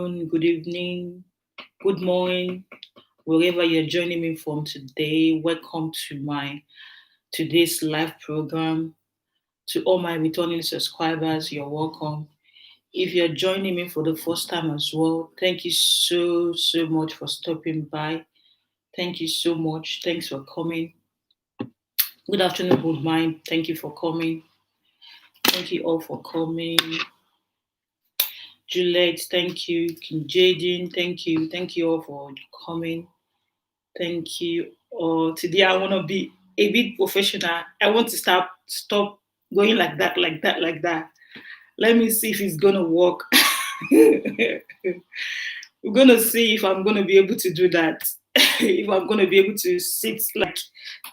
Good evening, good morning, wherever you're joining me from today. Welcome to my today's live program. To all my returning subscribers, you're welcome. If you're joining me for the first time as well, thank you so much for stopping by. Thank you so much. Thanks for coming. Good afternoon, good mind. Thank you for coming. Thank you all for coming. Juliet, thank you. King Jaden, thank you. Thank you all for coming. Thank you. Today I want to be a bit professional. I want to stop going like that, like that, like that. Let me see if it's gonna work. We're gonna see if I'm gonna be able to do that. If I'm gonna be able to sit like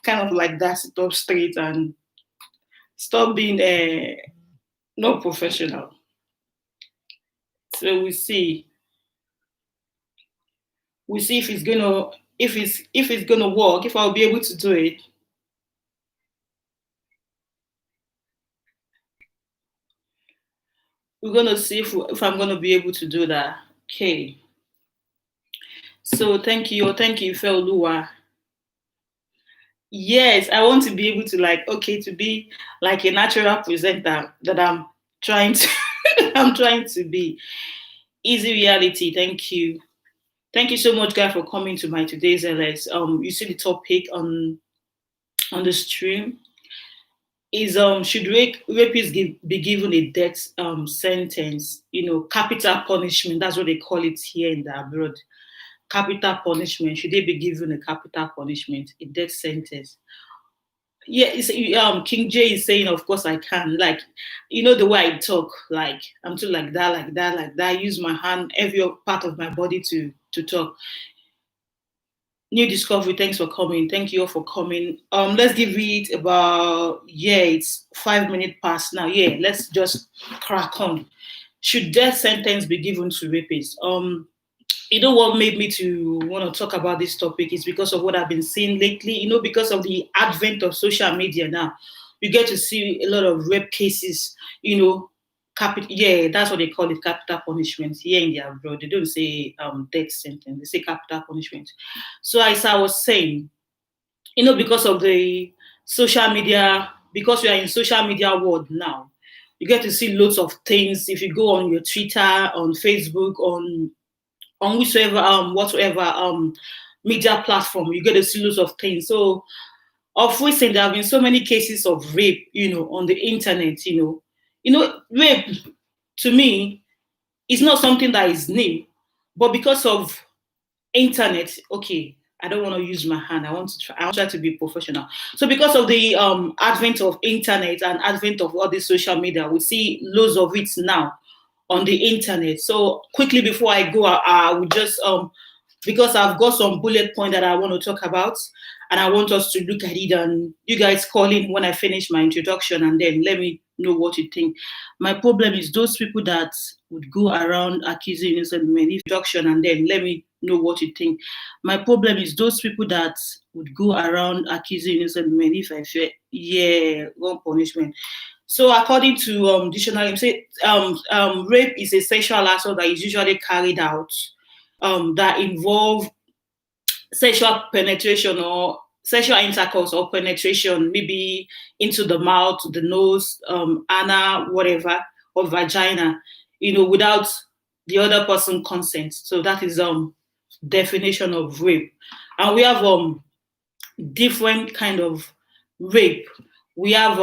kind of like that, sit up straight and stop being not professional. So we see. We see if it's gonna work, if I'll be able to do it. We're gonna see if I'm gonna be able to do that. Okay. So thank you, Feoluwa. Yes, I want to be able to to be like a natural presenter that I'm trying to I'm trying to be. Easy reality, thank you. Thank you so much, guys, for coming to my today's LS. You see the topic on the stream is should rapists be given a death sentence, capital punishment. That's what they call it here in the abroad. Capital punishment. Should they be given a capital punishment, a death sentence? Yeah, King J is saying, of course I can. Like, the way I talk, like I'm too like that, like that, like that. I use my hand, every part of my body to talk. New discovery, thanks for coming. Thank you all for coming. Let's give it about it's 5 minutes past now. Yeah, let's just crack on. Should death sentence be given to rapists? What made me to want to talk about this topic is because of what I've been seeing lately. Because of the advent of social media now, you get to see a lot of rape cases. That's what they call it, capital punishment here in the abroad. They don't say death sentence; they say capital punishment. So as I was saying, because of the social media, because we are in social media world now, you get to see loads of things. If you go on your Twitter, on Facebook, on whichever whatever media platform, you get to see loads of things. So of recent there have been so many cases of rape, on the internet, rape to me is not something that is new, but because of internet, okay, I don't want to use my hand. I want to try to be professional. So because of the advent of internet and advent of all this social media, we see loads of it now on the internet. So quickly before I go, I would just because I've got some bullet point that I want to talk about, and I want us to look at it, and you guys call in when I finish my introduction, and then let me know what you think. My problem is those people that would go around accusing innocent men. Introduction, and then let me know what you think. My problem is those people that would go around accusing innocent men. If I say, one punishment. So according to dictionary, say rape is a sexual assault that is usually carried out that involve sexual penetration or sexual intercourse or penetration, maybe into the mouth, the nose, anal, whatever, or vagina, without the other person consent. So that is definition of rape. And we have different kind of rape. We have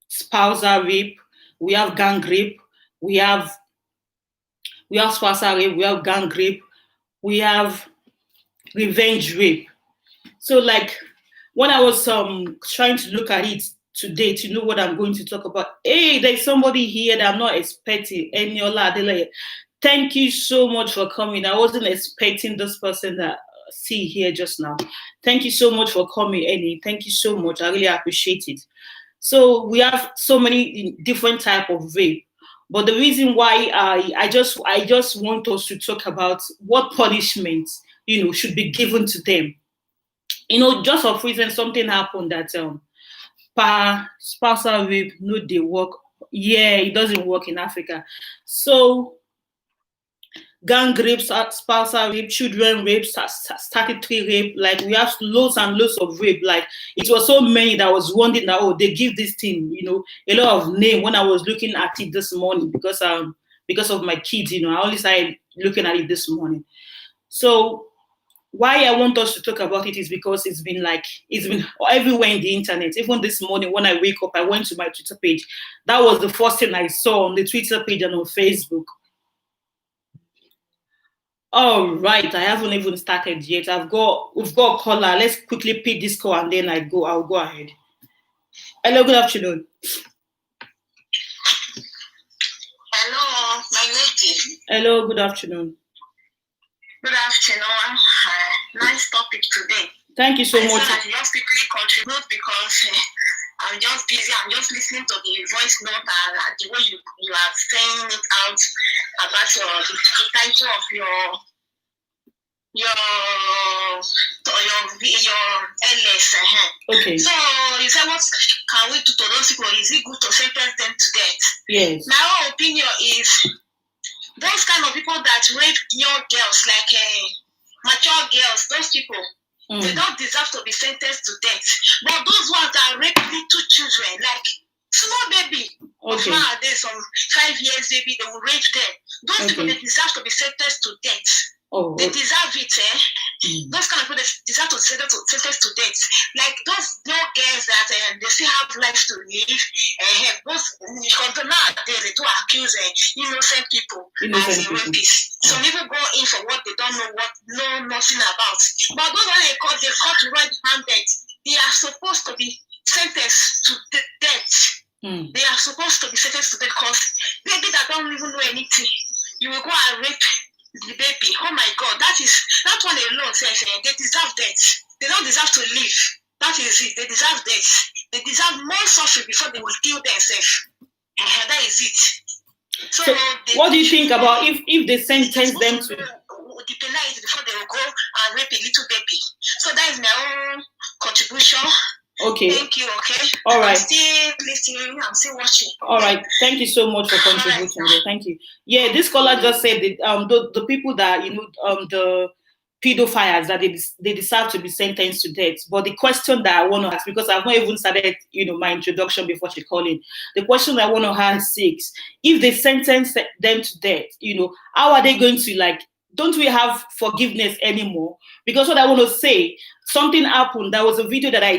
spousal rape, we have gang rape, we have spousal rape, we have gang rape, we have revenge rape. So like when I was trying to look at it today to know what I'm going to talk about, hey, there's somebody here that I'm not expecting. Eniola Adelaide, thank you so much for coming. I wasn't expecting this person that I see here just now. Thank you so much for coming, Eni. Thank you so much. I really appreciate it. So we have so many different type of rape. But the reason why I just want us to talk about what punishment should be given to them. Just of reason something happened that spousal rape no they work. Yeah, it doesn't work in Africa. So gang rape, spousal rape, children rape, statutory rape. Like we have loads and loads of rape. Like it was so many that I was wondering that, oh, they give this thing, a lot of name when I was looking at it this morning because of my kids, I only started looking at it this morning. So why I want us to talk about it is because it's been everywhere in the internet. Even this morning when I wake up, I went to my Twitter page. That was the first thing I saw on the Twitter page and on Facebook. All right, I haven't even started yet. We've got a caller. Let's quickly pick this call and then I'll go ahead. Hello, good afternoon. Hello, my lady. Hello, good afternoon. Good afternoon. Nice topic today. Thank you so much. I just quickly contribute because I'm just busy. I'm just listening to the voice note and the way you are saying it out about the title of your LS. Okay. So you said, what can we do to those people? Is it good to sentence them to death? Yes. My own opinion is those kind of people that rape young girls, like mature girls, those people, they don't deserve to be sentenced to death. But those ones that rape little children, like small baby, okay, nowadays, some 5 years baby, they will rape them. Those people, they deserve to be sentenced to death. Oh, they deserve it, Those kind of people, they deserve to be sentenced to death. Like those young girls that they still have life to live. Because nowadays they do accuse innocent people as rapists. Some people go in for what they don't know nothing about. But those ones they caught red-handed. They are supposed to be sentenced to death. They are supposed to be sentenced to death because baby that don't even know anything, you will go and rape the baby. Oh my God, that one alone says they deserve death. They don't deserve to live. That is it. They deserve death. They deserve more suffering before they will kill themselves. That is it. So what do you think about if they sentence them to depenalize before they will go and rape a little baby? So that is my own contribution. Okay. Thank you. Okay. All right. I'm still listening. I'm still watching. All right. Thank you so much for contributing. Right. Thank you. Yeah, this caller just said that the people that the pedophiles that they deserve to be sentenced to death. But the question that I want to ask, because I've not even started my introduction before she called in, the question I want to ask is, if they sentence them to death, how are they going to don't we have forgiveness anymore? Because what I want to say, something happened. There was a video that I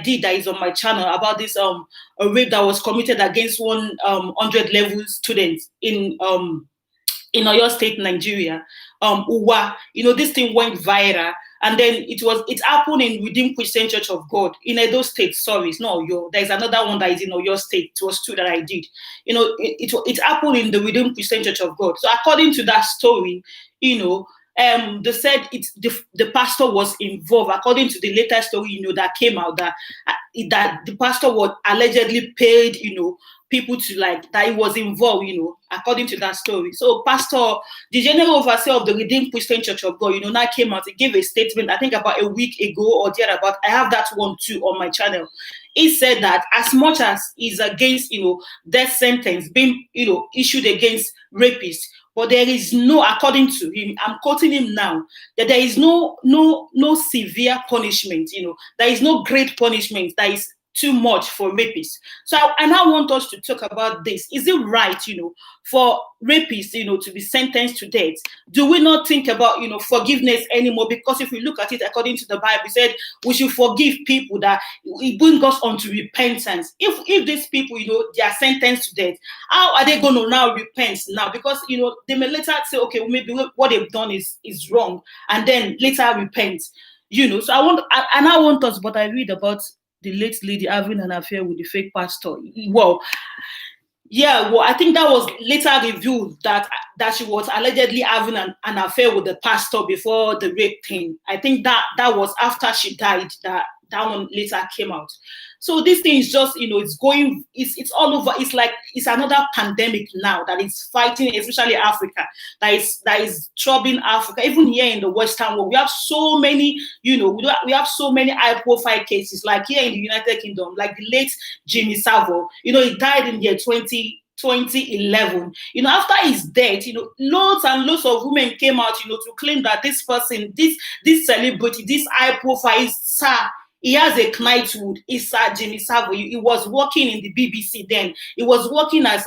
did that is on my channel about this a rape that was committed against 100 level students in Oyo State, Nigeria. Uwa, this thing went viral, and then it happened in Redeemed Christian Church of God in Edo State. Sorry, it's not Oyo. There's another one that is in Oyo State. It was two that I did. It happened in the Redeemed Christian Church of God. So according to that story, they said the pastor was involved. According to the latest story, that came out, that the pastor was allegedly paid, people to that he was involved, according to that story. So the general overseer of the Redeemed Christian Church of God, now came out. He gave a statement, I think about a week ago or thereabout. I have that one too on my channel. He said that as much as he's against, death sentence being, issued against rapists, but there is no, according to him, I'm quoting him now, that there is no severe punishment, there is no great punishment that is too much for rapists. So I want us to talk about this. Is it right, for rapists, to be sentenced to death? Do we not think about, forgiveness anymore? Because if we look at it according to the Bible, it said we should forgive people, that it brings us onto repentance. If these people, they are sentenced to death, how are they going to now repent now? Because, they may later say, okay, maybe what they've done is wrong, and then later repent, So I want us, but I read about the late lady having an affair with the fake pastor. I think that was later revealed that she was allegedly having an affair with the pastor before the rape thing. I think that was after she died that one later came out. So this thing is just, it's all over. It's like it's another pandemic now that is fighting, especially Africa, that is troubling Africa. Even here in the Western world, we have so many, we have so many high-profile cases. Like here in the United Kingdom, like the late Jimmy Savile, he died in the year 2020. 2011. After his death, loads and loads of women came out, to claim that this person, this celebrity, this high profile, sir, he has a knighthood. It's Sir Jimmy Savile. He was working in the BBC then. He was working as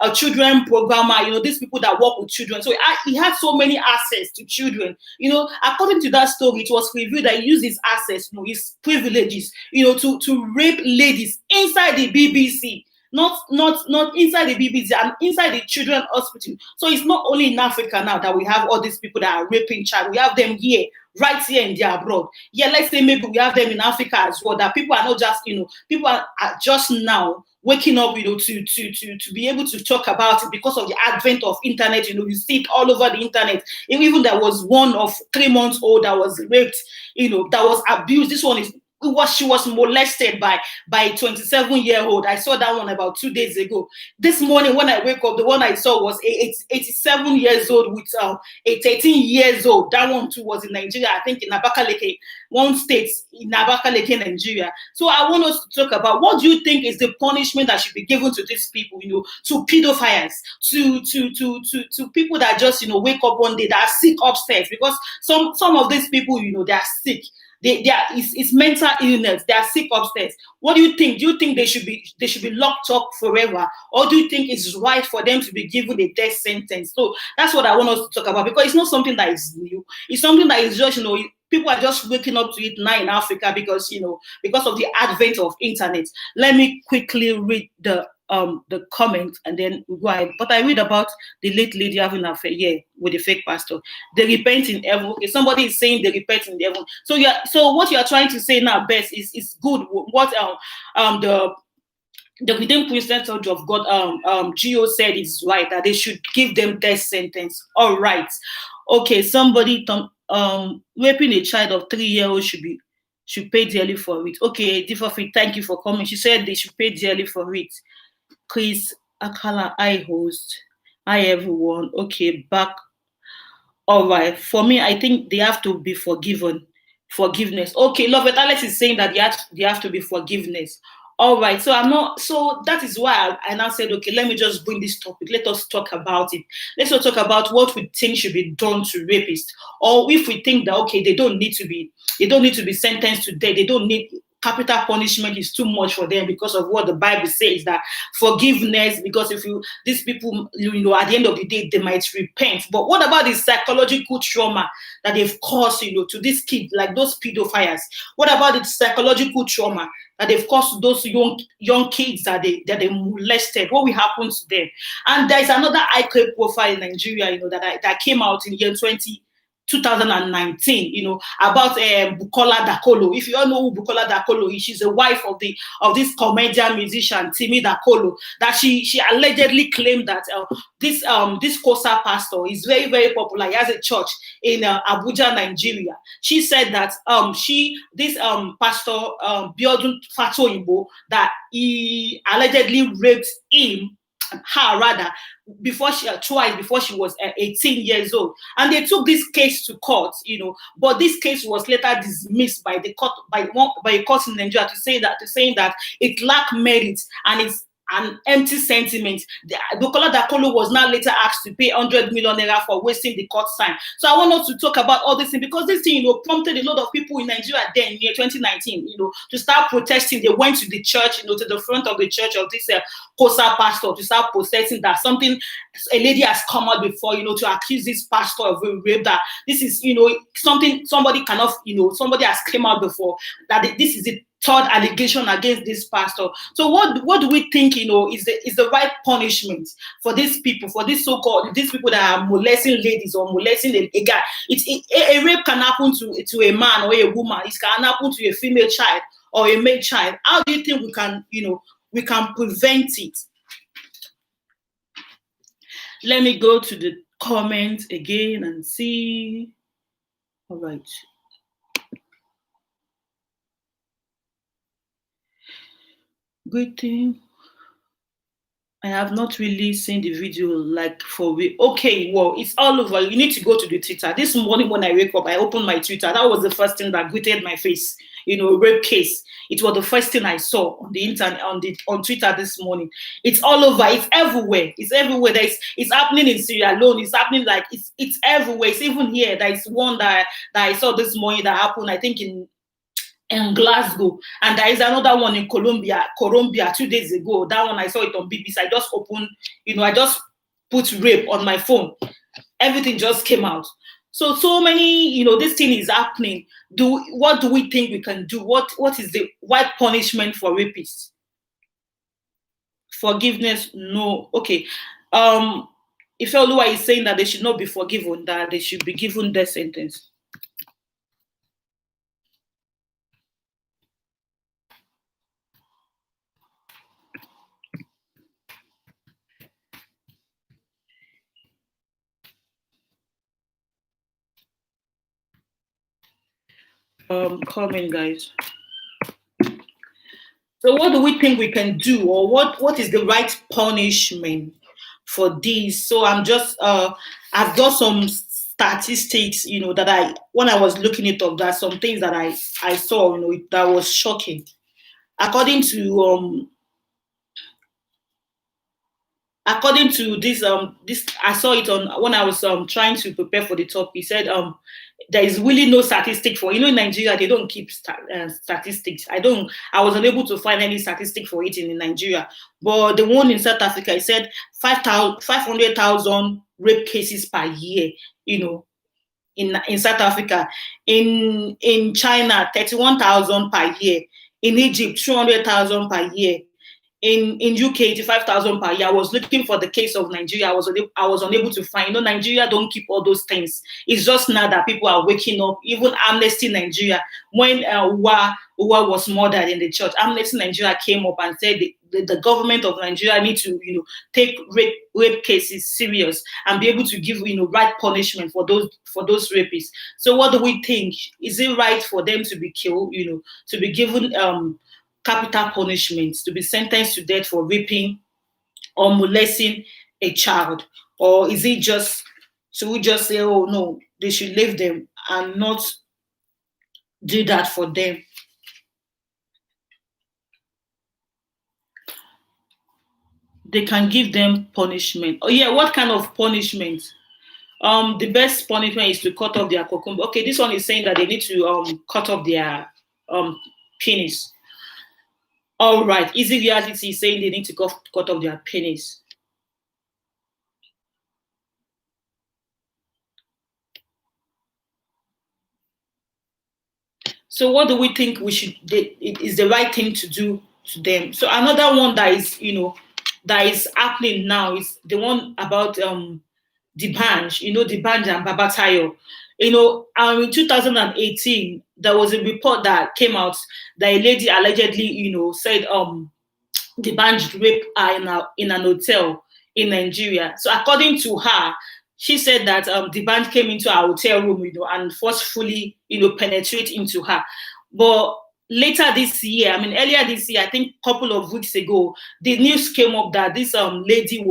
a children programmer. These people that work with children. So he had so many access to children. According to that story, it was revealed that he used his access, his privileges, to rape ladies inside the BBC. Not inside the BBC and inside the children hospital. So it's not only in Africa now that we have all these people that are raping child. We have them here, right here in the abroad. Yeah, let's say maybe we have them in Africa as well. That people are not just, people are just now waking up, to be able to talk about it because of the advent of internet. You see it all over the internet. Even there was one of 3 months old that was raped, that was abused. This one is. She was molested by a 27-year-old. I saw that one about 2 days ago. This morning when I wake up, the one I saw was 87 years old with a 13 years old. That one too was in Nigeria, I think in Abakaleke, one state in Abakaleke, Nigeria. So I want us to talk about what do you think is the punishment that should be given to these people, to pedophiles, to people that just wake up one day that are sick upstairs, because some of these people, they are sick. It's mental illness. They are sick upstairs. What do you think? Do you think they should be locked up forever, or do you think it's right for them to be given a death sentence? So that's what I want us to talk about, because it's not something that is new. It's something that is just people are just waking up to it now in Africa because of the advent of internet. Let me quickly read the comment and then we go ahead. But I read about the late lady having an affair with the fake pastor. They repent in heaven. Okay, somebody is saying they repent in heaven. So what you are trying to say now, Bess, is good. What the Redeemed Christian Church of God Geo said is right, that they should give them death sentence. All right. Okay, somebody raping a child of 3-year-old should pay dearly for it. Okay, Different. Thank you for coming. She said they should pay dearly for it. Chris Akala, I host. Hi everyone. Okay, back. All right. For me, I think they have to be forgiven. Forgiveness. Okay, Love It Alex is saying that they have to be forgiveness. All right. So that is why I now said, okay, let me just bring this topic. Let us talk about it. Let's talk about what we think should be done to rapists, or if we think that okay, they don't need to be sentenced to death. They don't need capital punishment, is too much for them because of what the Bible says, that forgiveness, because these people, at the end of the day, they might repent. But what about the psychological trauma that they've caused, to these kids, like those pedophiles? What about the psychological trauma that they've caused to those young kids that they molested? What will happen to them? And there's another high profile in Nigeria, that came out in year 2019, about Bukola Dakolo. If you all know who Bukola Dakolo is, she's the wife of this comedian musician Timi Dakolo. That she allegedly claimed that this Kosa pastor is very, very popular. He has a church in Abuja, Nigeria. She said that pastor Biodun Fatoyinbo, that he allegedly raped her rather twice before she was 18 years old, and they took this case to court, but this case was later dismissed by the court, by a court in Nigeria, saying that it lacked merit and it's an empty sentiment. Bukola Dakolo was now later asked to pay 100 million naira for wasting the court time. So I want us to talk about all this thing, because this thing, prompted a lot of people in Nigeria then, in year 2019, to start protesting. They went to the church, to the front of the church of this Kosa pastor, to start protesting that a lady has come out before, to accuse this pastor of a rape, that this is, something somebody cannot, somebody has come out before, that this is the third allegation against this pastor. So what do we think, is the right punishment for these people, for these these people that are molesting ladies or molesting a guy? A rape can happen to a man or a woman. It can happen to a female child or a male child. How do you think we can prevent it? Let me go to the comments again and see. All right. Good thing. I have not really seen the video like for real. Okay, well, it's all over. You need to go to the Twitter. This morning when I wake up, I opened my Twitter. That was the first thing that greeted my face. rape case. It was the first thing I saw on the internet, on Twitter this morning. It's all over. It's everywhere. It's everywhere. It's happening in Sierra Leone. It's happening like it's everywhere. It's even here. There is one that I saw this morning that happened, I think, in Glasgow, and there is another one in Colombia 2 days ago. That one I saw it on BBC. I just opened, I just put rape on my phone. Everything just came out. So many, this thing is happening. What do we think we can do? What is the right punishment for rapists? Forgiveness? No. Okay. Ifeoluwa is saying that they should not be forgiven, that they should be given death sentence. Comment, guys. So what do we think we can do, or what is the right punishment for this? So I've got some statistics, that when I was looking it up, there are some things that I saw, that was shocking. According to this I saw it on when I was trying to prepare for the topic. He said there is really no statistic for, in Nigeria they don't keep statistics. I was unable to find any statistic for it in Nigeria, but the one in South Africa, he said 500,000 rape cases per year, in South Africa. In China, 31,000 per year. In Egypt, 200,000 per year. In UK, 85,000 per year. I was looking for the case of Nigeria. I was unable to find. Nigeria don't keep all those things. It's just now that people are waking up. Even Amnesty Nigeria, when Uwa was murdered in the church, Amnesty Nigeria came up and said the government of Nigeria need to, take rape cases serious and be able to give, right punishment for those rapists. So what do we think? Is it right for them to be killed? To be given capital punishments, to be sentenced to death for raping or molesting a child? Or is it should we just say, oh no, they should leave them and not do that for them? They can give them punishment. Oh yeah, what kind of punishment? The best punishment is to cut off their cucumber. Okay, this one is saying that they need to cut off their penis. All right, Easy Reality is saying they need to cut off their penis. So what do we think is the right thing to do to them? So another one that is happening now is the one about D'banj, D'banj and Babatayo. In 2018, there was a report that came out that a lady allegedly, said D'banj raped her in an hotel in Nigeria. So according to her, she said that D'banj came into our hotel room, and forcefully, penetrate into her. But earlier this year, I think a couple of weeks ago, the news came up that this lady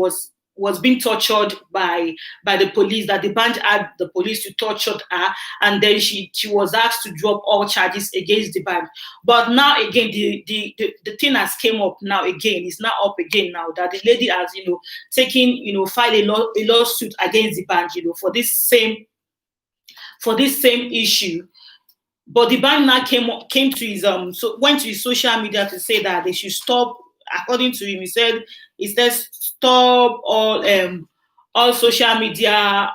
was being tortured by the police, that D'banj had the police to torture her, and then she was asked to drop all charges against D'banj. But now again, the thing has came up now again. It's now up again now that the lady has, filed a lawsuit against D'banj, for this same issue. But D'banj now came to his went to his social media to say that they should stop. According to him, he said stop all social media.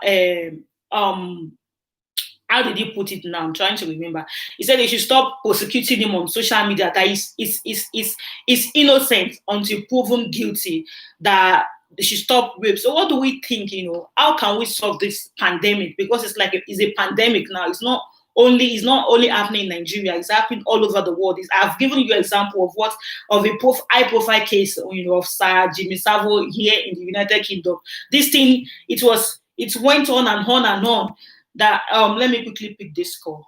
How did he put it now? I'm trying to remember. He said they should stop prosecuting him on social media. That is innocent until proven guilty. That they should stop rape. So what do we think? How can we solve this pandemic? Because it's a pandemic now. It's not only happening in Nigeria. It's happening all over the world. I've given you an example of a high-profile case, of Sir Jimmy Savile here in the United Kingdom. This thing, it went on and on and on. That let me quickly pick this call.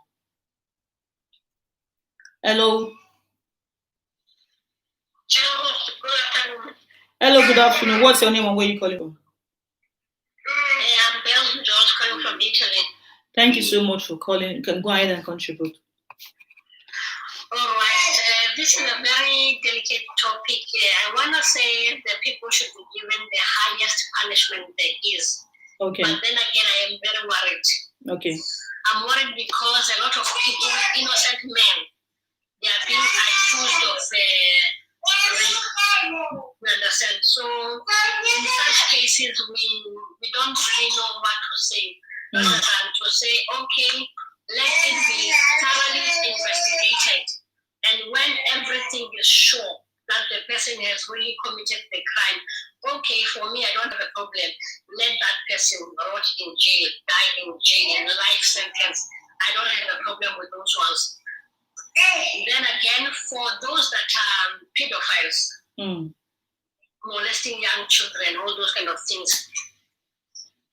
Hello. Hello, good afternoon. What's your name and where are you calling from? I'm Belle George, calling from Italy. Thank you so much for calling. You can go ahead and contribute. All right. This is a very delicate topic. I want to say that people should be given the highest punishment there is. Okay. But then again, I am very worried. Okay. I'm worried because a lot of people, innocent men, they are being accused of rape. You understand? So in such cases, we don't really know what to say. Rather than to say, okay, let it be thoroughly investigated. And when everything is sure that the person has really committed the crime, okay, for me, I don't have a problem. Let that person rot in jail, die in jail, life sentence. I don't have a problem with those ones. Then again, for those that are pedophiles, molesting young children, all those kind of things.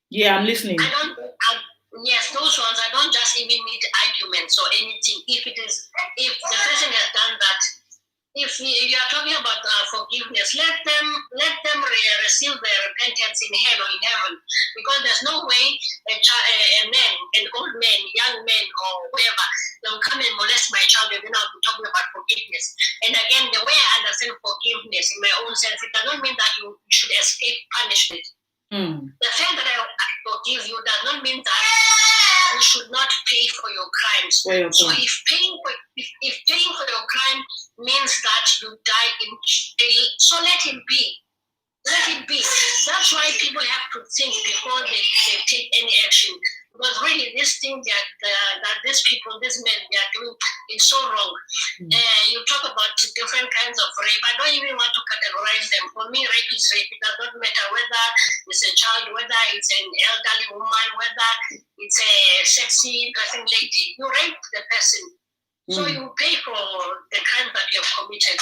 Yeah, I'm listening. Yes, those ones, I don't just even need arguments or anything. If the person has done that, if you are talking about forgiveness, let them receive their repentance in hell or in heaven, because there's no way an old man, young man, or whoever, they'll come and molest my child and then I'll be talking about forgiveness. And again, the way I understand forgiveness in my own sense, it doesn't mean that you should escape punishment. The fact that I forgive you does not mean that you should not pay for your crimes. So if paying for your crime means that you die in jail, so let it be. Let it be. That's why people have to think before they take any action. Because really, this thing that these people, these men, they are doing is so wrong. You talk about different kinds of rape. I don't even want to categorize them. For me, rape is rape. It does not matter whether it's a child, whether it's an elderly woman, whether it's a sexy dressing lady. You rape the person. So you pay for the crime that you have committed.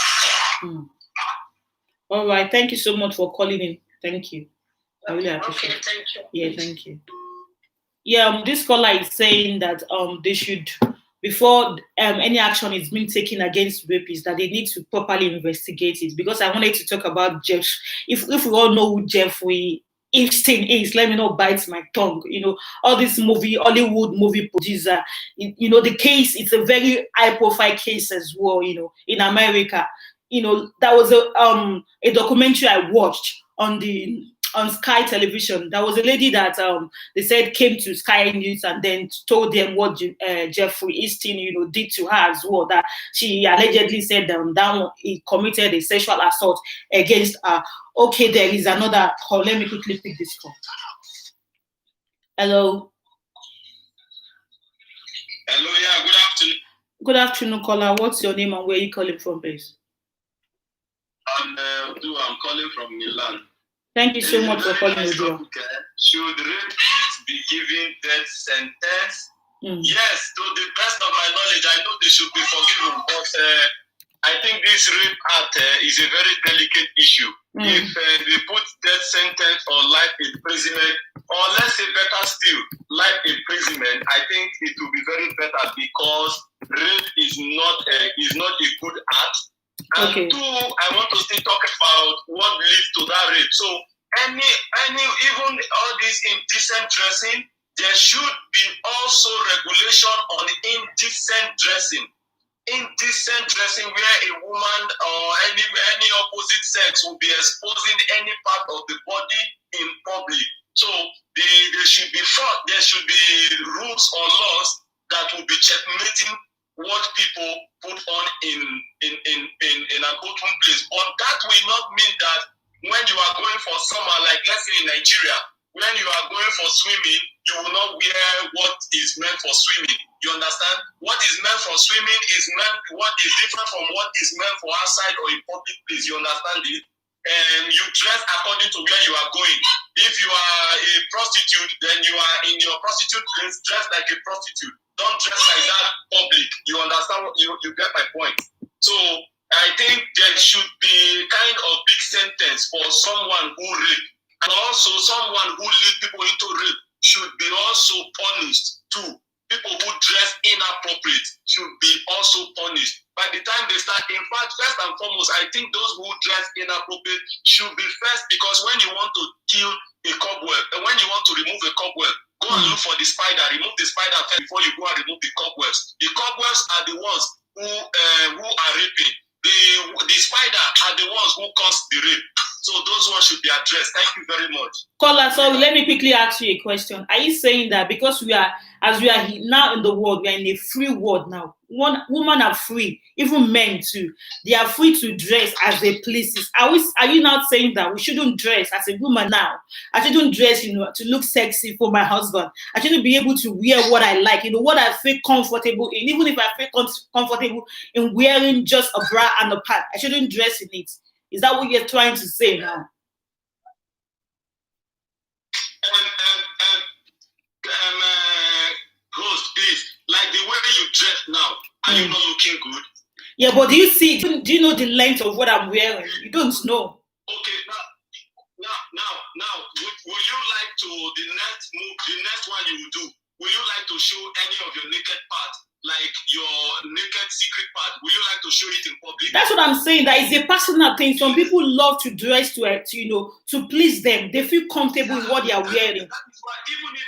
All right. Thank you so much for calling in. Thank you. I really appreciate it. Okay, thank you. Yeah, thank you. Yeah, this caller is saying that they should, before any action is being taken against rapists, that they need to properly investigate it. Because I wanted to talk about Jeff. If we all know who Jeffrey Epstein is, let me not bite my tongue. You know, all this Hollywood movie producer. You know, the case, it's a very high-profile case as well. You know, in America. You know, that was a documentary I watched on Sky Television. There was a lady that they said came to Sky News and then told them what Jeffrey Epstein, you know, did to her as well. That she allegedly said that he committed a sexual assault against her. Okay, there is another call. Let me quickly pick this call. Hello. Hello. Yeah. Good afternoon. Good afternoon, caller. What's your name and where are you calling from, please? I'm calling from Milan. Thank you so much for calling, Udo. Should rapists be given death sentence? Yes, to the best of my knowledge, I know they should be forgiven. But I think this rape act is a very delicate issue. If they put death sentence or life imprisonment, or let's say better still, life imprisonment, I think it will be very better because rape is not a good act. And two, I want to still talk about what leads to that rape. So even all this indecent dressing, there should be also regulation on indecent dressing. Indecent dressing where a woman or any opposite sex will be exposing any part of the body in public. So there should be rules or laws that will be checkmating what people put on in an open place. But that will not mean that when you are going for summer, like let's say in Nigeria, when you are going for swimming, you will not wear what is meant for swimming. You understand? What is meant for swimming what is different from what is meant for outside or in public place. You understand it? And you dress according to where you are going. If you are a prostitute, then you are in your prostitute place, dress like a prostitute. Don't dress like that public. You understand? You get my point. So I think there should be kind of big sentence for someone who rape. And also someone who lead people into rape should be also punished too. People who dress inappropriate should be also punished. By the time they start, in fact, first and foremost, I think those who dress inappropriate should be first, because when you want to kill a cobweb, and when you want to remove a cobweb, go and look for the spider, remove the spider first before you go and remove the cobwebs. The cobwebs are the ones who are raping. The spider are the ones who cause the rape. So those ones should be addressed. Thank you very much. Caller, so let me quickly ask you a question. Are you saying that because we are now in the world, we are in a free world now? Women are free, even men too. They are free to dress as they please. Are you now saying that we shouldn't dress as a woman now? I shouldn't dress, to look sexy for my husband. I shouldn't be able to wear what I like, what I feel comfortable in. Even if I feel comfortable in wearing just a bra and a pad, I shouldn't dress in it. Is that what you're trying to say now? Rose, please, like the way you dress now, are you not looking good? Yeah, but do you know the length of what I'm wearing? You don't know. Okay, now, will you like to, the next one you will do, will you like to show any of your naked part, like your naked secret part? Will you like to show it in public? That's what I'm saying. That is a personal thing. Some people love to dress to please them. They feel comfortable in what they are wearing. That is why, even if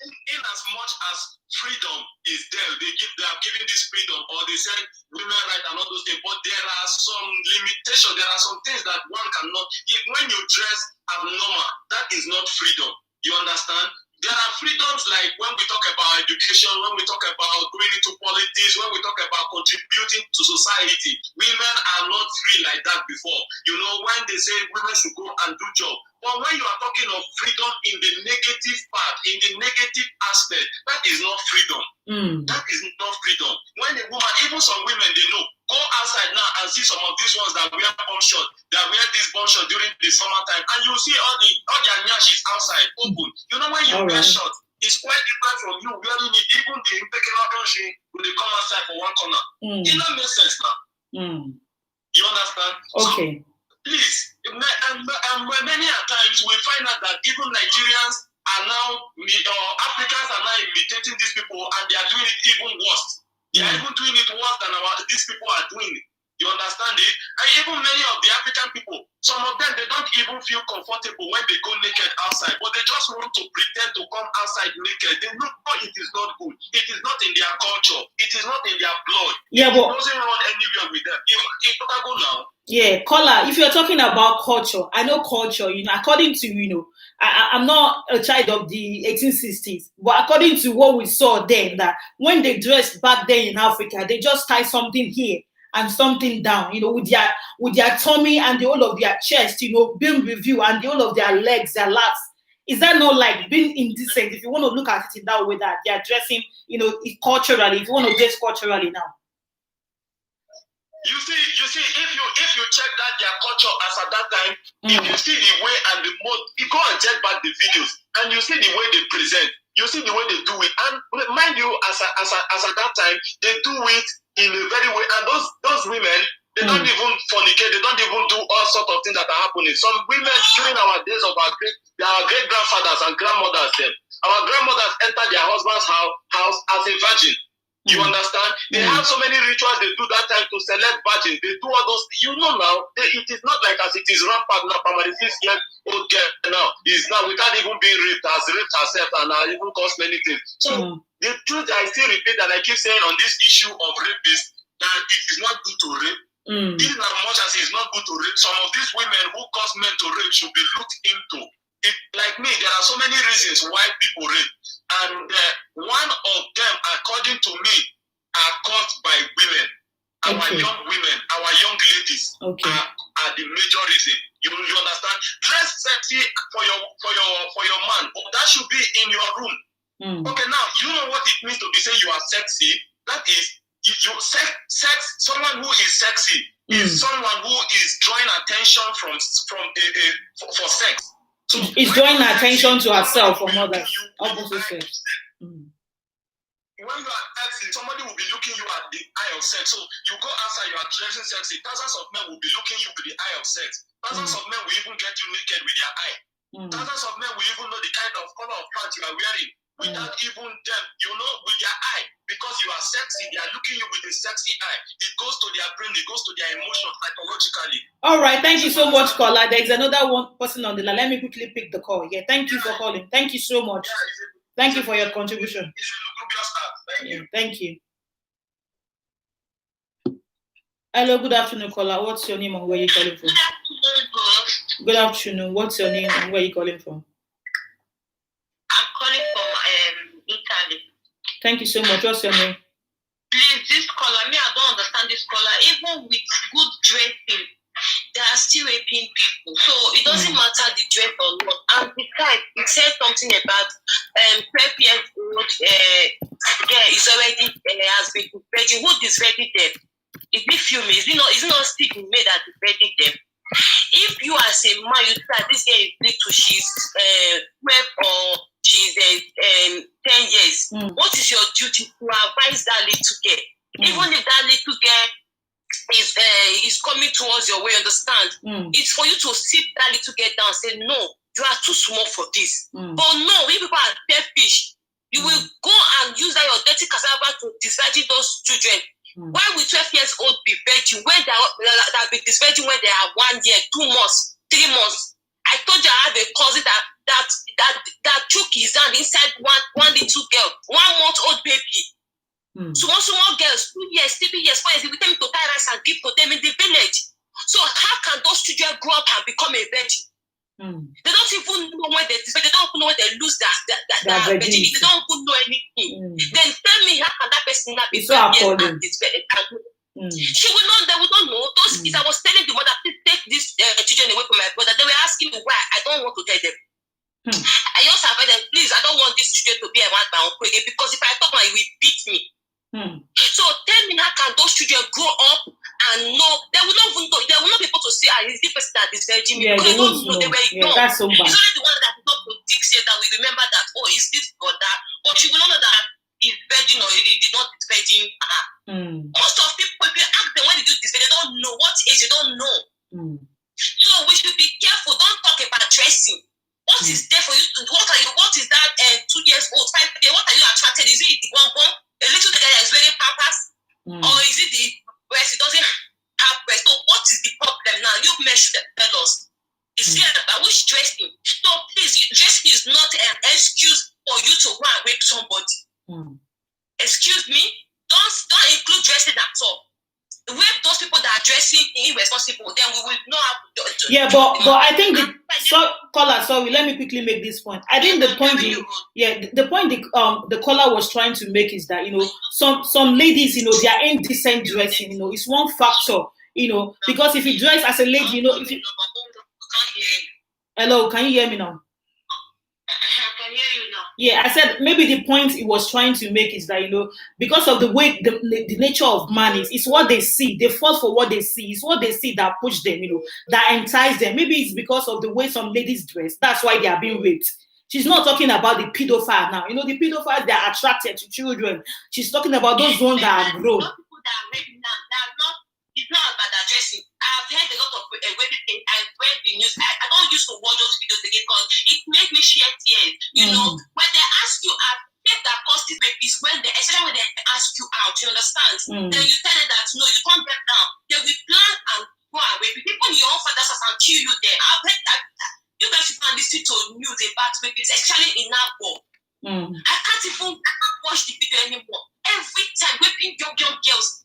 in as much as freedom is there, they are giving this freedom, or they say women right and all those things, but there are some limitations, there are some things that one cannot. When you dress abnormal, that is not freedom. You understand? There are freedoms like when we talk about education, when we talk about going into politics, when we talk about contributing to society. Women are not free like that before. When they say women should go and do job. But when you are talking of freedom in the negative part, in the negative aspect, that is not freedom. That is not freedom. When a woman, even some women, they know, go outside now and see some of these ones that wear bomb shot, that wear this bomb shot during the summertime, and you see all their nyashis outside open. When you wear short, it's quite different from you wearing it. Even the impeccable donshi will come outside for one corner. It don't make sense now. You understand? Okay. So, please, and many times we find out that even Nigerians are now, or Africans are now imitating these people, and they are doing it even worse. They are even doing it worse than these people are doing it. You understand it? And even many of the African people, some of them, they don't even feel comfortable when they go naked outside, but they just want to pretend to come outside naked. They know it is not good. It is not in their culture. It is not in their blood. Yeah, it doesn't run anywhere with them. If I go now. Yeah, caller, if you're talking about culture, I know culture, according to, I'm not a child of the 1860s, but according to what we saw then, that when they dressed back then in Africa, they just tie something here and something down, with their tummy and the whole of their chest, being reviewed, and the whole of their legs, their laps. Is that not like being indecent? If you want to look at it in that way, that they are dressing, culturally, if you want to dress culturally now. You see, if you check that their culture as at that time, if you see the way and the mode, you go and check back the videos, and you see the way they present, you see the way they do it, and mind you, as at that time, they do it in a very way, and those women, they don't even fornicate, they don't even do all sorts of things that are happening. Some women during our days of our great grandfathers and grandmothers, our grandmothers enter their husband's house as a virgin. You understand? They have so many rituals they do that time to select virgins. They do all those. Now, it is not like as it is rampant now. Primary 6-year-old girl now is now without even being raped, has raped herself and even caused many things. So the truth, I still repeat, and I keep saying on this issue of rapists, that it is not good to rape. In as much as it's not good to rape, some of these women who cause men to rape should be looked into. Like me, there are so many reasons why people rape. And one of them, according to me, are caused by women. Our young women, our young ladies are the major reason. You understand? Dress sexy for your man. That should be in your room. Okay, now you know what it means to be saying you are sexy. That is, sex. Someone who is sexy is someone who is drawing attention for sex. So it's drawing attention to herself or others. Opposite sex. When you are sexy, somebody will be looking you at the eye of sex. So you go outside, you are dressing sexy. Thousands of men will be looking you with the eye of sex. Thousands of men will even get you naked with their eye. Thousands of men will even know the kind of color of pants you are wearing without even them, with their eye. Because you are sexy, they are looking you with a sexy eye. It goes to their brain, it goes to their emotions psychologically. All right, thank you so much, caller. There is another one person on the line. Let me quickly pick the call. Yeah, thank you for calling. Thank you so much. Thank you for your contribution. It's a lugubrious act. Thank you. Thank you. Hello, good afternoon, caller. What's your name and where are you calling from? Good afternoon. What's your name and where are you calling from? I'm calling from Italy. Thank you so much. What's your name? Please, this caller, me, I don't understand this caller. Even with good dressing, they are still raping people. So it doesn't matter the dress or not. And besides, it says something about 12 years old girl is already has been disready. Who disready them? Is it filming? Is it not still made that disready them? If you as a man, you say this girl is little, she's 12 or she's 10 years. What is your duty to advise that little girl? Even if that little girl is coming towards your way, understand? It's for you to sit that little girl down and say, no, you are too small for this. But no, we people are selfish. You will go and use that your dirty cassava to disvirgin those children. Why will 12 years old be virgin when they have been disvirgin when they are 1 year, 2 months, 3 months? I told you I have a cousin that took his hand inside one little girl, 1 month old baby. Small girls, 2 years, 3 years, 4 years, we tell me to tie rice and give to them in the village. So how can those children grow up and become a virgin? They don't even know when they don't even know when they lose their virginity. They don't even know anything. Then tell me how can that person not be 12 years and she will not, they will not know. Those kids, I was telling the mother, please take these children away from my brother. They were asking me why. I don't want to tell them. I also have them, please, I don't want these children to be around my uncle again because if I talk now, he will beat me. So tell me how can those children grow up and know? They will not even know. They will not be able to say, is this person that is virgin? Yeah, because they don't know. They were young. That's so bad. It's only the one that is not predict that we remember that, is this or that? But you will not know that he's virgin or he did not is virgin. Most of people, if you ask them when did you this, they don't know what age, they don't know. So we should be careful. Don't talk about dressing. What is there for you? What is that 2 years old, 5 years? What are you attracted? Is it the one born? A little guy that is wearing pampers? Or is it the breast? It doesn't have breast. So what is the problem now? You men should tell us. It's here about which dressing. So please, dressing is not an excuse for you to go and rape somebody. Excuse me? Don't include dressing at all. Rape those people that are dressing irresponsible, then we will know how to yeah, but I think caller, sorry, let me quickly make this point. I think the point the caller was trying to make is that some ladies, their indecent dressing, is one factor, because if you dress as a lady, if you hello, can you hear me now? I can hear you now. Yeah, I said maybe the point he was trying to make is that because of the way the nature of man is, it's what they see. They fall for what they see. It's what they see that push them, that entice them. Maybe it's because of the way some ladies dress. That's why they are being raped. She's not talking about the pedophile now. The pedophiles, they are attracted to children. She's talking about those ones that are grown. People that are raping now, it's not about their dressing. I've heard a lot of raping things. I've read the news. I don't used to watch those videos again because it makes me shed tears. When they ask you out, that causes rape is especially when they ask you out, you understand? Then you tell them that no, you can't get down. They will plan and go and rape you. People in your own father's house and kill you there. I've heard that you guys should listen to news about rapists, especially in Nabo. I can't even watch the video anymore. Every time raping young girls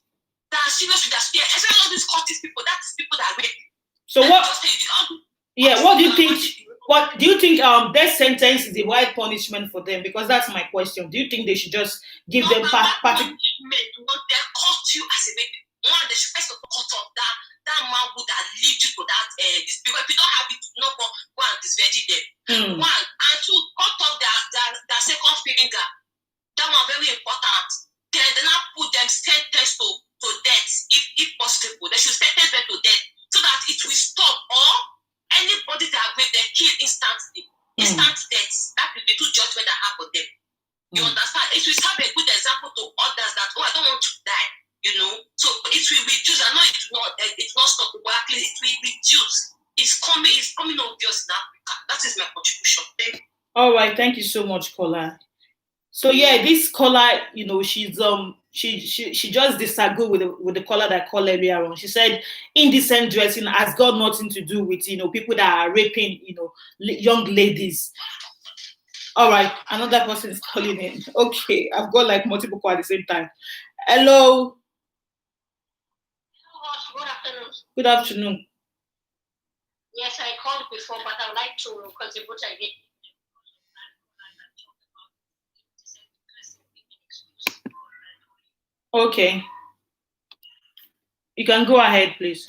that are serious with their spear, especially all these cultist people, that's people that rape. So what? Yeah, what do you think? What do you think? Death sentence is the right punishment for them? Because that's my question. Do you think they should just give them punishment? What they caught you as a baby? One, they should first of all cut off that man would have lead you to that. This because if you don't have it, no go and disvirgin them. One and two, cut off their second finger. That one very important. Then they now put them sentence to death if possible. They should sentence them to death so that it will stop. Or anybody that rape they kill instantly. Instant death. That will be two judgment that have for them. You understand? It will have a good example to others that I don't want to die. So it will reduce. I know it's not stop, but at least it will reduce. It's coming obvious in Africa. That is my contribution. Thank you. All right, thank you so much, caller. So yeah, this caller, she's she just disagreed with the caller that called earlier on. She said indecent dressing has got nothing to do with people that are raping young ladies. All right, another person is calling in. Okay, I've got like multiple calls at the same time. Hello. Good afternoon. Yes, I called before, but I would like to contribute again. Okay. You can go ahead, please.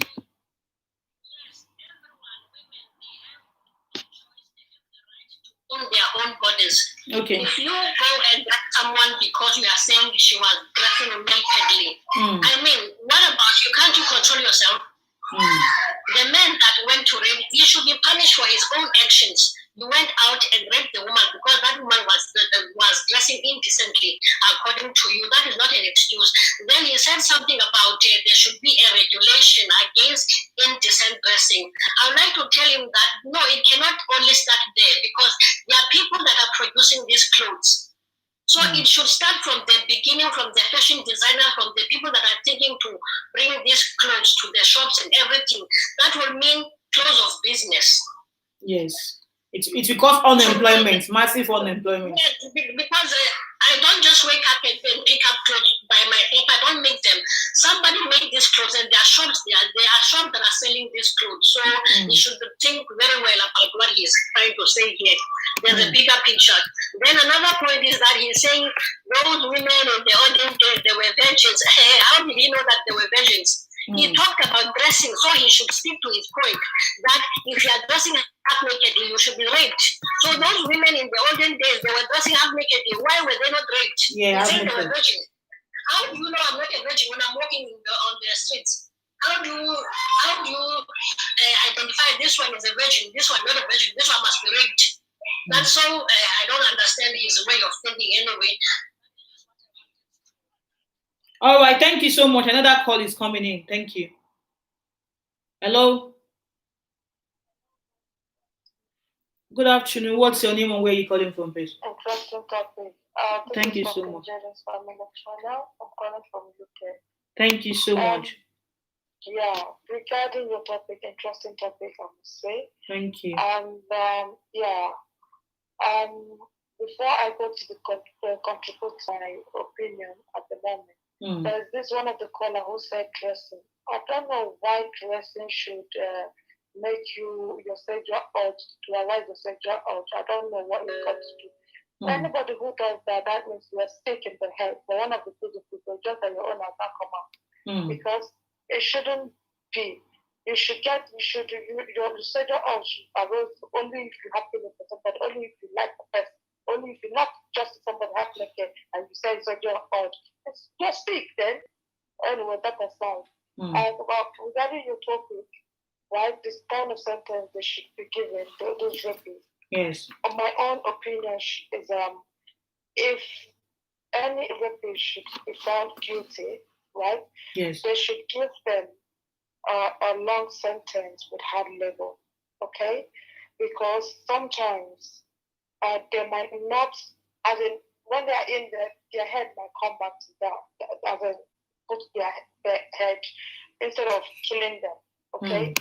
In their own bodies. Okay. If you go and drag someone because you are saying she was dressing nakedly, I mean, what about you? Can't you control yourself? The man that went to rape, he should be punished for his own actions. He went out and raped the woman because that woman was dressing indecently, according to you. That is not an excuse. Then he said something about there should be a regulation against indecent dressing. I would like to tell him that no, it cannot only start there because there are people that are producing these clothes. So it should start from the beginning, from the fashion designer, from the people that are taking to bring these clothes to the shops and everything. That will mean close of business. Yes. It will cause unemployment, massive unemployment. Yes, because I don't just wake up and pick up clothes by myself. I don't make them. Somebody made these clothes and there are shops that are selling these clothes. So he should think very well about what he's trying to say here. There's a bigger picture. Then another point is that he's saying those women in the olden days, they were virgins. How did he know that they were virgins? He talked about dressing, so he should stick to his point that if you are dressing half nakedly, you should be raped. So those women in the olden days, they were dressing half nakedly. Why were they not raped? Yeah, they saying they were virgins. How do you know I'm not a virgin when I'm walking on the streets? How do you identify this one is a virgin, this one not a virgin, this one must be raped? That's so I don't understand his way of thinking anyway. All right, thank you so much. Another call is coming in. Thank you. Hello. Good afternoon. What's your name and where are you calling from, please? Interesting topic. Thank you so much. I'm calling from UK. Thank you so much. Yeah, regarding your topic, interesting topic, I must say. Thank you. And before I go to contribute my opinion at the moment, there's this one of the caller who said dressing. I don't know why dressing should make your sexual urge to arouse the sexual urge. I don't know what it comes to. Anybody who does that means you're sick in the head. For one of the people, just that your own has not come out. Because it shouldn't be. Your sexual urge should arouse only if you have feelings for somebody, only if you like the person, only if you're not just somebody happy again and you say sexual urge. Just speak then. Anyway, that aside. And regarding your topic, right, this kind of sentence they should be given to those rapists. Yes. My own opinion is if any rapist should be found guilty, right? Yes. They should give them a long sentence with hard labor, okay? Because sometimes they might not, as in when they are in their head might come back to that, as in put their head instead of killing them, okay?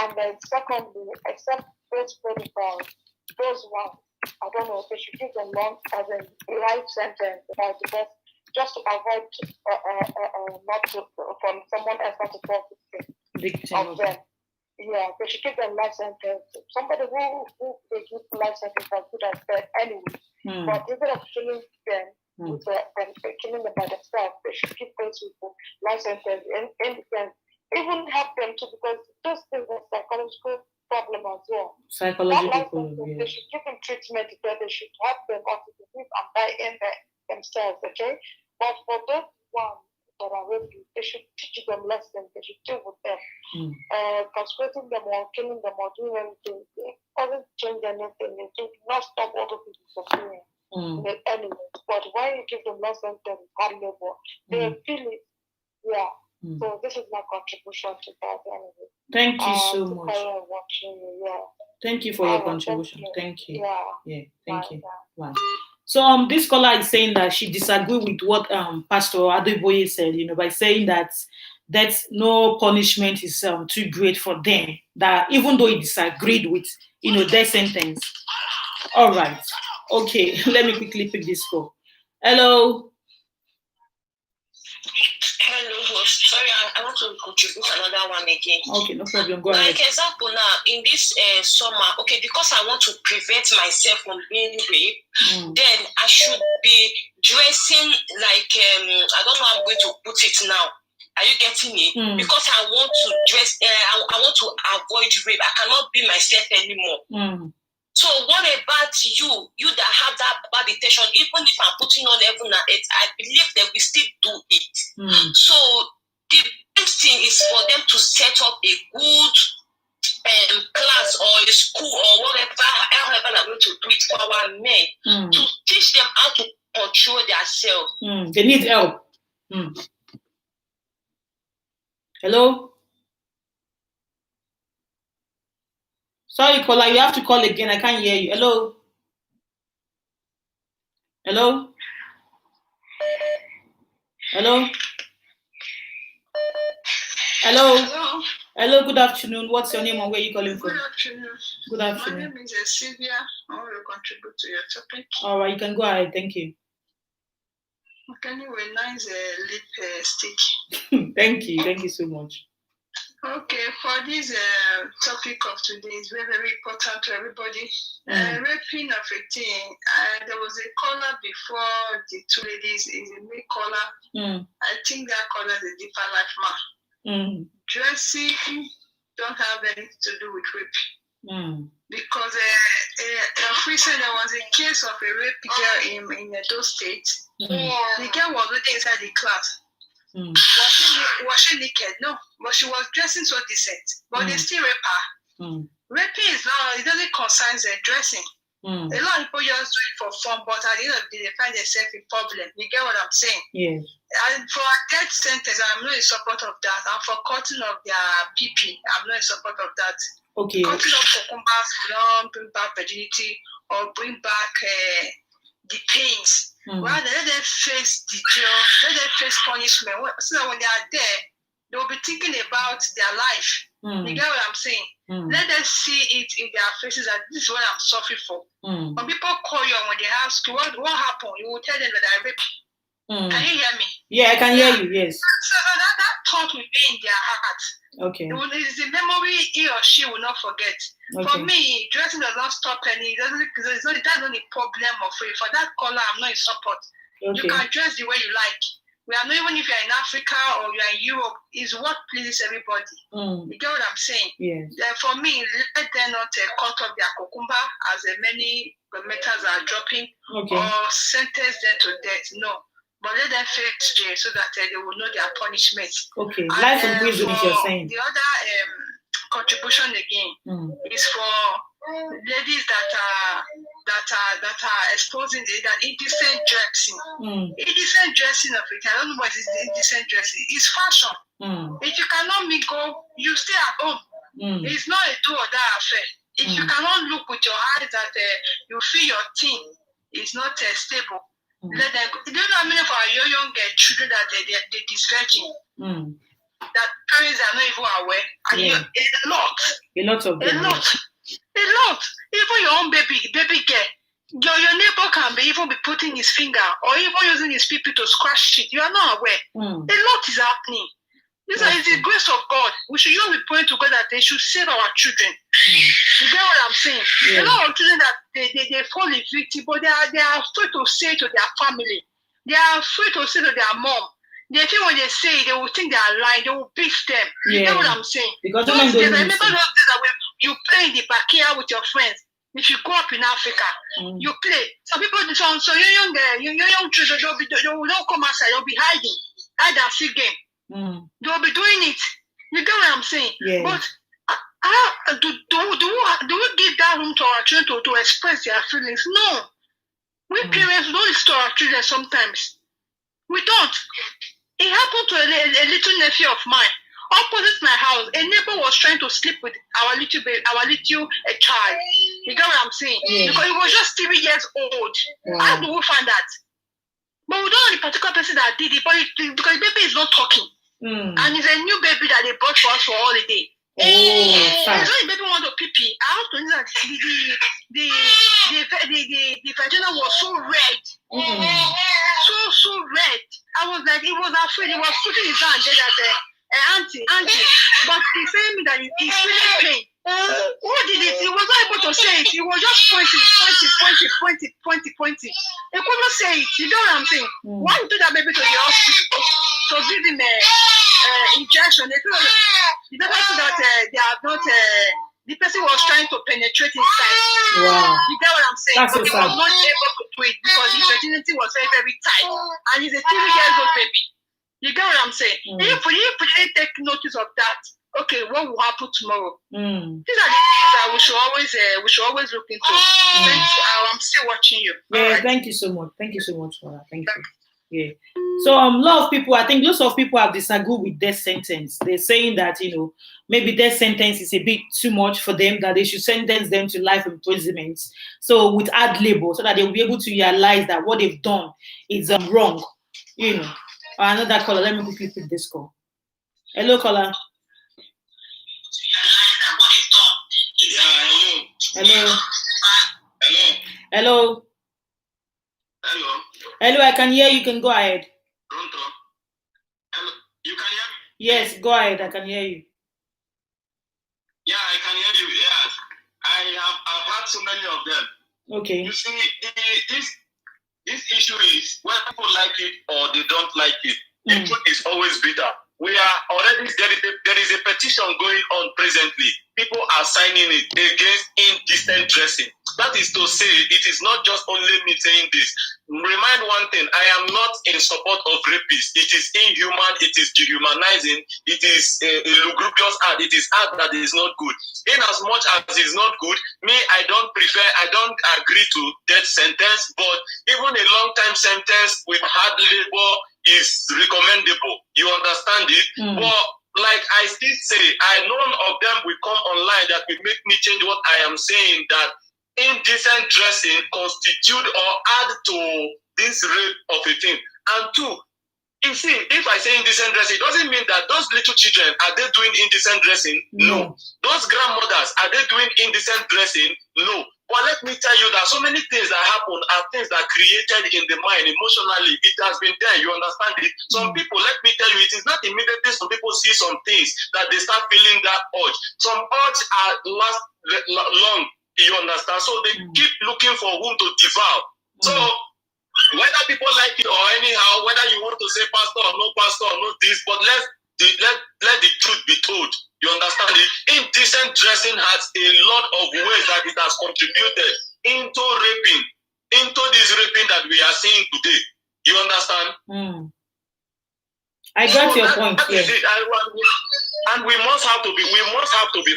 And then secondly, except those pedophiles, those ones, I don't know, they should give them long, as in life sentence, because just to avoid not to, from someone else not to fall victim of them. Yeah, they should give them life sentence. Somebody who they give life sentence as good as dead anyway. But instead of killing them, killing them by themselves, they should give those people life sentence and even help them too, because this is a psychological problem as well. Psychological problem, They should give them treatment that they should help them until they live and die in themselves, okay? But for those ones that are raping, they should teach them lessons, they should deal with them. Castrating them or killing them or doing anything, it doesn't change anything. It will not stop other people from doing it anyway. But when you give them lessons, then hard labor, they feel it. Yeah. So this is my contribution to that anyway. Thank you so much. Thank you for your contribution. Thank you. Yeah. Thank you. Wow. So this caller is saying that she disagreed with what Pastor Adeboye said, by saying that no punishment is too great for them. That even though he disagreed with their sentence. All right. Okay. Let me quickly pick this call. Hello. Hello, host. Sorry, I want to contribute another one again. Okay, no problem. Go ahead. Like example now, in this summer, okay, because I want to prevent myself from being raped, then I should be dressing like I don't know how I'm going to put it now. Are you getting me? Because I want to dress, I want to avoid rape. I cannot be myself anymore. So what about you that have that bad intention? Even if I'm putting on heaven and earth, I believe that we still do it. So the best thing is for them to set up a good class or a school or whatever, however they're going to do it for our men to teach them how to control themselves. They need help. Hello? Sorry, caller, you have to call again. I can't hear you. Hello? Hello? Hello? Hello? Hello. Hello, good afternoon. What's your name and where are you calling from? Good afternoon. Good afternoon. My name is Sylvia. I want to contribute to your topic. All right, you can go ahead. Thank you. Anyway, nice lipstick. Thank you. Thank you so much. Okay, for this topic of today is very, very important to everybody. Raping of a teen. There was a caller before the two ladies. Is a male caller. I think that caller is a deeper life man. Dressing don't have anything to do with rape. Because recently there was a case of a rape girl in Edo State. The girl was waiting inside the class. Was she naked? No, but she was dressing so decent. But they still rape her. Raping is not, it doesn't concern their dressing. A lot of people just do it for fun, but at the end of the day, they find themselves in problem. You get what I'm saying? Yes. And for a death sentence, I'm not in support of that. And for cutting of their PP, I'm not in support of that. Okay. Cutting of cucumbers will not bring back virginity or bring back the pains. Rather, let them face the jail, let them face punishment. So that when they are there, they will be thinking about their life. You get what I'm saying? Let them see it in their faces that this is what I'm suffering for. When people call you and when they ask you what happened, you will tell them that I raped you. Can you hear me? Yeah, I can hear you, yes. So that thought will be in their heart. Okay. It's the memory he or she will not forget. Okay. For me, dressing does not stop any. That's not the problem of it. For that color, I'm not in support. Okay. You can dress the way you like. We are not even if you're in Africa or you're in Europe, is what pleases everybody. You get what I'm saying? Yes. For me, let them not cut off their cucumber as many metals are dropping or sentence them to death. No. But let them face jail so that they will know their punishment. Okay. Life in prison is you're saying. The other contribution again is for ladies that are exposing that indecent dressing. Indecent dressing of it. I don't know what is indecent dressing. It's fashion. If you cannot mingle, you stay at home. It's not a do or die affair. If you cannot look with your eyes that you feel your team is not stable. Let them go. Do you know how many of our young children that they disvirgin? That parents are not even aware. And a lot. A lot of them. A lot. Even your own baby girl. Your neighbor can even be putting his finger or even using his pee to scratch it. You are not aware. A lot is happening. This is the grace of God. We should all be praying to God that they should save our children. You get what I'm saying? A lot of children that they fall in victim, but they are afraid to say to their family. They are afraid to say to their mom. They think when they say it, they will think they are lying. They will beat them. You get what I'm saying? Because I remember those days that when you play in the backyard with your friends. If you go up in Africa, you play. Some people, so young children, they will not come outside. They'll be hiding. Hide and seek game. They'll be doing it. You get what I'm saying? Yeah. But do we give that room to our children to express their feelings? No. We parents don't listen to our children sometimes. We don't. It happened to a little nephew of mine. Opposite my house, a neighbor was trying to sleep with our little child. You get what I'm saying? Yeah. Because he was just 3 years old. Wow. How do we find that? But we don't know the particular person that did it, because the baby is not talking. And it's a new baby that they bought for us for holiday. So the baby want to pee. I have to know that the vagina was so red. So red. I was like, he was afraid. He was putting his hand there that, auntie. But he saying me that he's feeling pain. Who did it? He was not able to say it. He was just pointing. He couldn't say it. You know what I'm saying? Why you took that baby to the hospital to give him injection? They told the doctor said that they are not. The person was trying to penetrate inside. Wow. You get what I'm saying? That's but so he was sad. not able to do it because his virginity was very, very tight. And he's a 3 years old baby. You get what I'm saying? If we didn't take notice of that, okay, what will happen tomorrow? These are the things that we should always look into. Thanks. I'm still watching you. Yeah, Right. thank you so much. Thank you so much for that. Thank you. Yeah. So a lot of people, I think lots of people have disagreed with death sentence. They're saying that, maybe death sentence is a bit too much for them, that they should sentence them to life imprisonment. So with hard labor, so that they'll be able to realize that what they've done is wrong. Another caller, let me quickly pick this call. Hello, caller. Hello. Hello. Hello, I can hear you. You can go ahead. Pronto. Hello. You can hear me? Yes, go ahead. I can hear you. Yeah, I can hear you. Yeah. I've had so many of them. Okay. You see, this issue is when people like it or they don't like it. The truth is always bitter. We are already there is a petition going on presently. People are signing it against indecent dressing. That is to say, it is not just only me saying this. Remind one thing, I am not in support of rapists. It is inhuman, it is dehumanizing, it is a lugubrious act, it is act that is not good. In as much as it is not good, I don't agree to death sentence, but even a long time sentence with hard labor is recommendable. You understand it? But like I still say, none of them will come online that will make me change what I am saying, that indecent dressing constitute or add to this rate of a thing. And two, you see, if I say indecent dressing, it doesn't mean that those little children, are they doing indecent dressing? No. Those grandmothers, are they doing indecent dressing? No. But let me tell you that so many things that happen are things that are created in the mind emotionally. It has been there. You understand it? Some people, let me tell you, it is not immediately some people see some things that they start feeling that urge. Some urge are last long. You understand? So they keep looking for whom to devour. So whether people like it or anyhow, whether you want to say pastor or no this, but let the truth be told. You understand it? Indecent dressing has a lot of ways that it has contributed into raping, into this raping that we are seeing today. You understand? I got your point. That is it. And we must have to be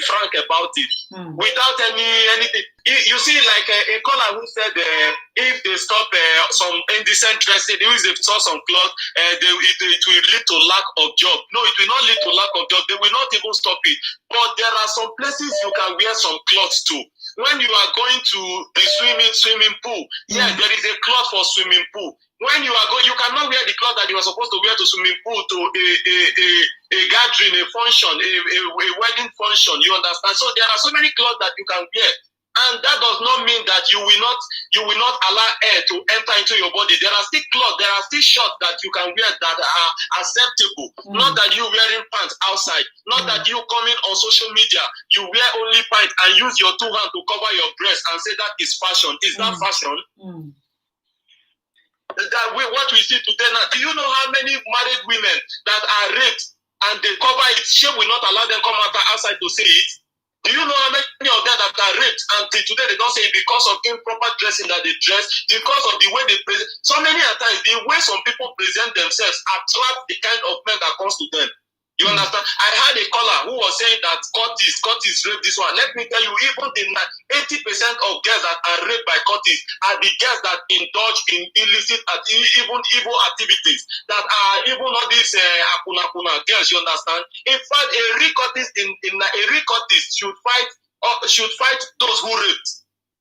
frank about it, without anything. You see, like a caller who said, if they stop some indecent dressing, if they saw some clothes, it will lead to lack of job. No, it will not lead to lack of job. They will not even stop it. But there are some places you can wear some clothes to. When you are going to the swimming pool, yes, there is a cloth for swimming pool. When you are going, you cannot wear the cloth that you are supposed to wear to swimming pool, to a gathering, a function, a wedding function. You understand? So there are so many clothes that you can wear. And that does not mean that you will not allow air to enter into your body. There are still clothes, there are still shorts that you can wear that are acceptable. Not that you wearing pants outside. Not that you coming on social media, you wear only pants and use your 2 hands to cover your breast and say that is fashion. Is that fashion? What we see today now, do you know how many married women that are raped and they cover it? She will not allow them come outside to say it. Do you know how many of them that are raped until today they don't say it because of improper dressing that they dress, because of the way they present? So many times the way some people present themselves attract the kind of men that comes to them. You understand? I had a caller who was saying that Curtis raped this one. Let me tell you, even the 80% of girls that are raped by Curtis are the girls that indulge in illicit, even evil activities, that are even all these akuna girls. You understand? In fact, a real Curtis should fight those who raped.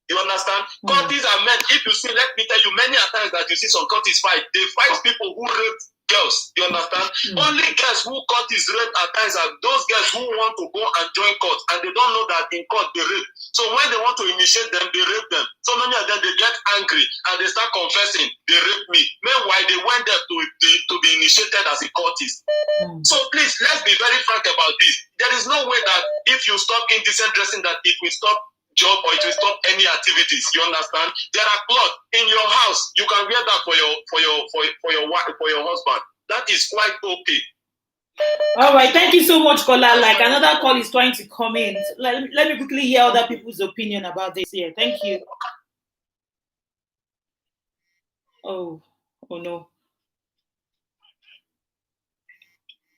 You understand? Curtis are men. If you see, let me tell you, many times that you see some Curtis fight, they fight people who raped girls. You understand? Only girls who Curtis rape at times are those girls who want to go and join court, and they don't know that in court they rape. So when they want to initiate them, they rape them. So many of them, they get angry and they start confessing, they raped me. Meanwhile, they went there to be initiated as a cultist. So please, let's be very frank about this. There is no way that if you stop indecent dressing, that it will stop job or it will stop any activities. You understand? There are clothes in your house. You can wear that for your wife, for your husband. That is quite okay. All right, thank you so much, Kola. Like another call is trying to come in. Let me quickly hear other people's opinion about this here. Thank you. Oh no.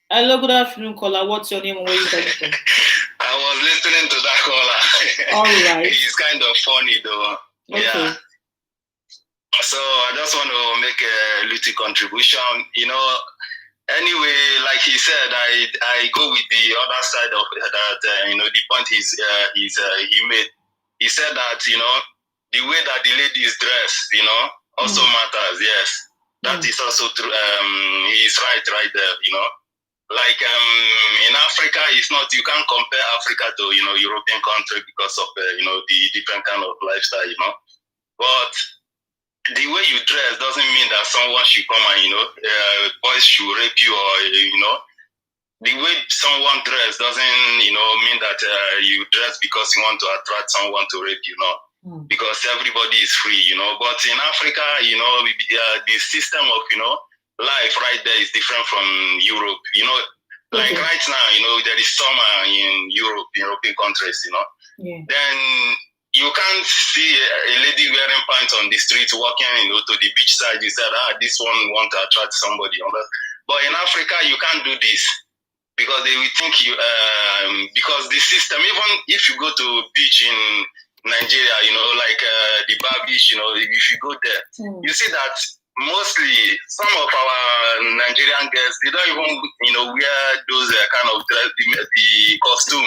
Hello, good afternoon, Kola. What's your name and where are you calling from? I was listening to that caller. All right. He's kind of funny though. Okay. Yeah. So I just want to make a little contribution. Anyway, like he said, I go with the other side of that. The point he made. He said that the way that the ladies dress, also matters. Yes, that is also true. He's right there. Like in Africa, it's not. You can't compare Africa to European country because of the different kind of lifestyle. But the way you dress doesn't mean that someone should come and boys should rape you, or the way someone dress doesn't mean that you dress because you want to attract someone to rape you. Because everybody is free. But in Africa, the system of life right there is different from Europe. Like right now, there is summer in European countries. Then you can't see a lady wearing pants on the street walking, to the beach side. You said, this one want to attract somebody. But in Africa, you can't do this because they will think you. Because the system, even if you go to beach in Nigeria, like the bar beach, if you go there, you see that mostly some of our Nigerian girls, they don't even wear those kind of dress, the costume.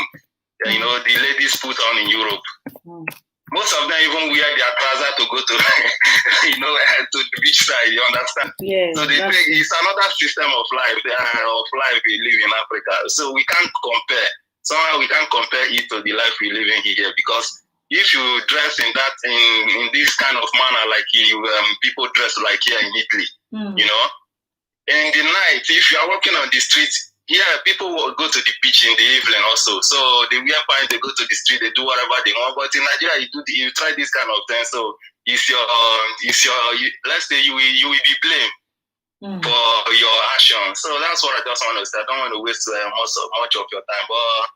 The ladies put on in Europe. Most of them even wear their trousers to go to, to the beach side. You understand? Yeah. So they think it's another system of life we live in Africa. So we can't compare. Somehow we can't compare it to the life we live in here, because if you dress in this kind of manner, like people dress like here in Italy, in the night, if you are walking on the street. Yeah, people will go to the beach in the evening also. So they wear pants, they go to the street, they do whatever they want. But in Nigeria, you try this kind of thing. So let's say you will be blamed for your action. So that's what I just want to say. I don't want to waste much of your time, but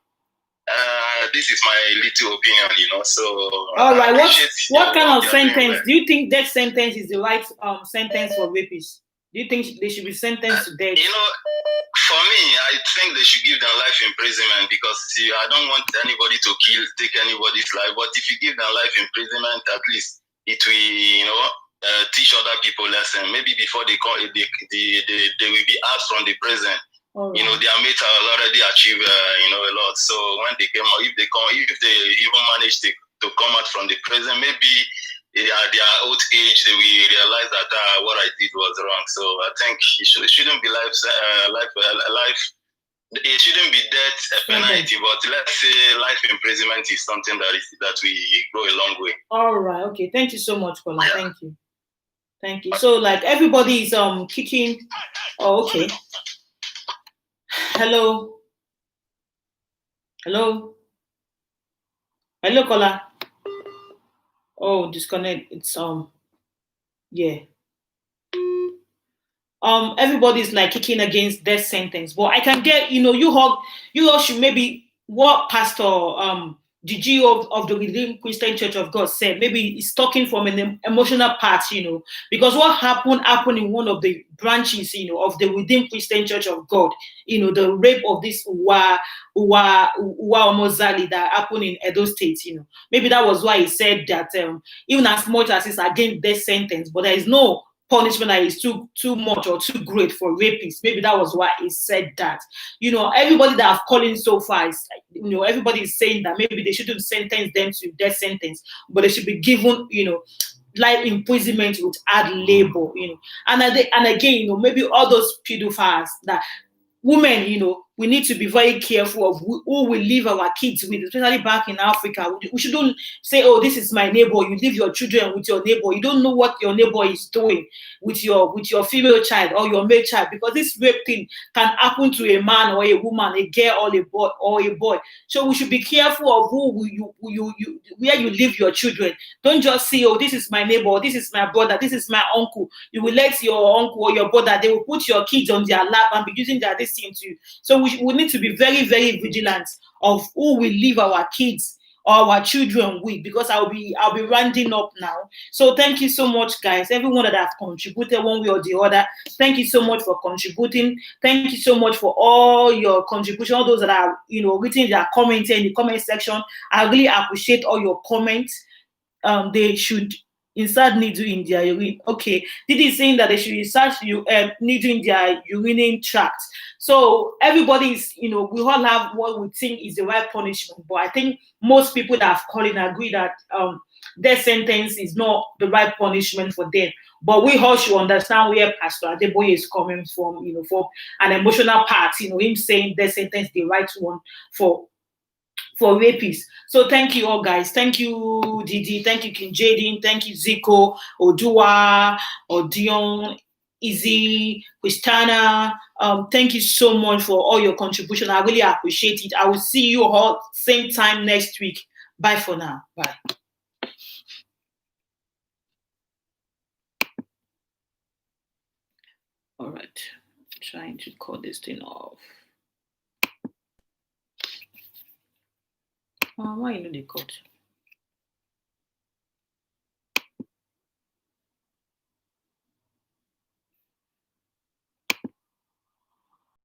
this is my little opinion, So all right, what kind of sentence do you think death sentence is the right sentence for rapists? Do you think they should be sentenced to death? For me, I think they should give them life imprisonment, because I don't want anybody to take anybody's life. But if you give them life imprisonment, at least it will, teach other people lesson. Maybe before they come, they will be out from the prison. Right. Their mates have already achieved, a lot. So when they came out, if they even manage to come out from the prison, maybe at their old age, they will realize that what I did was wrong. So I think it shouldn't be life. It shouldn't be death penalty, but let's say life imprisonment is something that we go a long way. All right. Okay. Thank you so much, Kola. Yeah. Thank you. So like everybody is kicking. Oh, okay. Hello, Kola. Oh, disconnect. It's yeah. Everybody's like kicking against death sentence, but I can get you all should maybe what Pastor GG of the Redeemed Christian Church of God said. Maybe he's talking from an emotional part, because what happened in one of the branches, of the Redeemed Christian Church of God, the rape of this Uwa Omozali that happened in Edo State, maybe that was why he said that even as much as it's against death sentence, but there is no punishment that is too much or too great for rapists. Maybe that was why he said that. Everybody that have called in so far is, everybody is saying that maybe they shouldn't sentence them to death sentence, but they should be given, life imprisonment with hard labor, and again, maybe all those pedophiles that women, we need to be very careful of who we leave our kids with, especially back in Africa. We shouldn't say, oh, this is my neighbor. You leave your children with your neighbor. You don't know what your neighbor is doing with your female child or your male child, because this rape thing can happen to a man or a woman, a girl or a boy. So we should be careful of where you leave your children. Don't just say, oh, this is my neighbor, this is my brother, this is my uncle. You will let your uncle or your brother, they will put your kids on their lap and be using their this thing to you. So we need to be very, very vigilant of who we leave our kids or our children with, because I'll be rounding up now. So thank you so much, guys. Everyone that have contributed one way or the other, thank you so much for contributing. Thank you so much for all your contribution. All those that are written their comments in the comment section. I really appreciate all your comments. They should insert needle in their urine. Okay, Didi is saying that they should insert needle in their urinary tract. So everybody is, we all have what we think is the right punishment, but I think most people that have called in agree that death sentence is not the right punishment for them. But we all should understand where Pastor Adeboye is coming from, from an emotional part, him saying death sentence is the right one for rapists. So thank you all, guys. Thank you, Didi. Thank you, King Jaden. Thank you, Zico, Odua, Odion, Izzy, Christiana. Thank you so much for all your contribution. I really appreciate it. I will see you all same time next week. Bye for now. Bye. All right. Trying to cut this thing off. Why you know they cut?